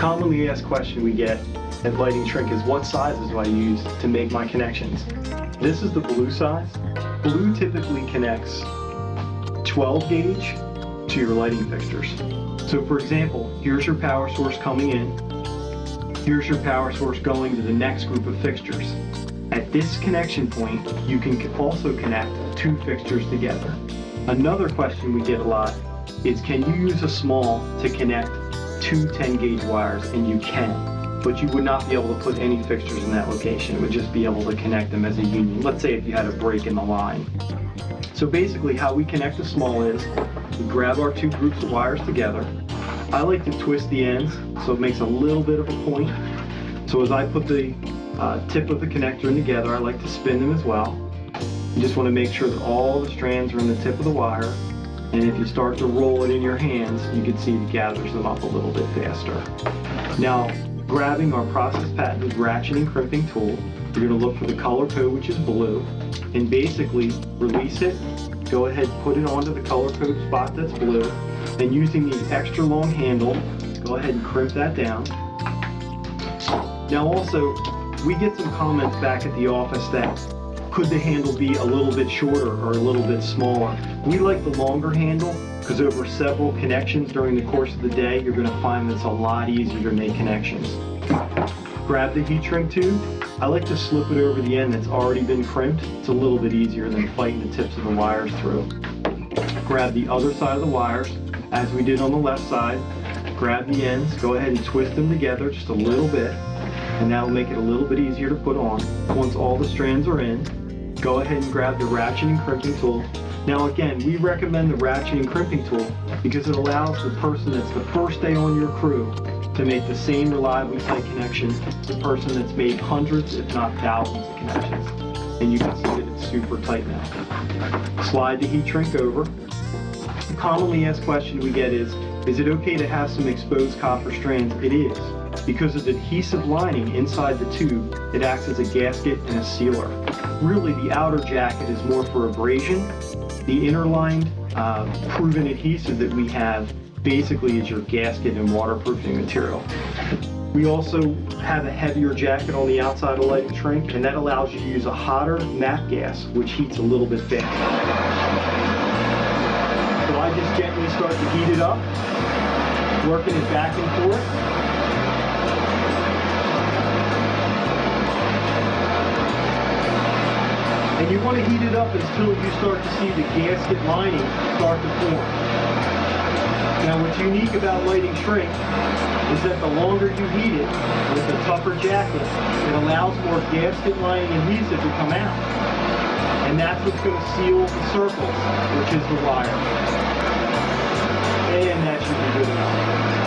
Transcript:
Commonly asked question we get at LightingShrink is, what sizes do I use to make my connections? This is the blue size. Blue typically connects 12 gauge to your lighting fixtures. So for example, here's your power source coming in. Here's your power source going to the next group of fixtures. At this connection point, you can also connect two fixtures together. Another question we get a lot is, can you use a small to connect two 10 gauge wires? And you can, but you would not be able to put any fixtures in that location. It would just be able to connect them as a union. Let's say if you had a break in the line. So basically how we connect a small is, we grab our two groups of wires together. I like to twist the ends so it makes a little bit of a point. So as I put the tip of the connector in together, I like to spin them as well. You just want to make sure that all the strands are in the tip of the wire, and if you start to roll it in your hands, you can see it gathers them up a little bit faster. Now, grabbing our process patented ratcheting crimping tool, you're going to look for the color code, which is blue, and basically release it, go ahead and put it onto the color code spot that's blue, and using the extra long handle, go ahead and crimp that down. Now also, we get some comments back at the office that could the handle be a little bit shorter or a little bit smaller? We like the longer handle because over several connections during the course of the day, you're going to find that it's a lot easier to make connections. Grab the heat shrink tube. I like to slip it over the end that's already been crimped. It's a little bit easier than fighting the tips of the wires through. Grab the other side of the wires, as we did on the left side. Grab the ends, go ahead and twist them together just a little bit, and that will make it a little bit easier to put on. Once all the strands are in, go ahead and grab the ratcheting crimping tool. Now again, we recommend the ratcheting crimping tool because it allows the person that's the first day on your crew to make the same reliably tight connection as the person that's made hundreds, if not thousands of connections. And you can see that it's super tight now. Slide the heat shrink over. The commonly asked question we get is it okay to have some exposed copper strands? It is. Because of the adhesive lining inside the tube, it acts as a gasket and a sealer. Really, the outer jacket is more for abrasion. The inner lined proven adhesive that we have basically is your gasket and waterproofing material. We also have a heavier jacket on the outside of LightingShrink, and that allows you to use a hotter MAP gas, which heats a little bit faster. So I just gently start to heat it up, working it back and forth. And you want to heat it up until you start to see the gasket lining start to form. Now what's unique about LightingShrink is that the longer you heat it with the tougher jacket, it allows more gasket lining adhesive to come out. And that's what's going to seal the circles, which is the wire. And that should be good enough.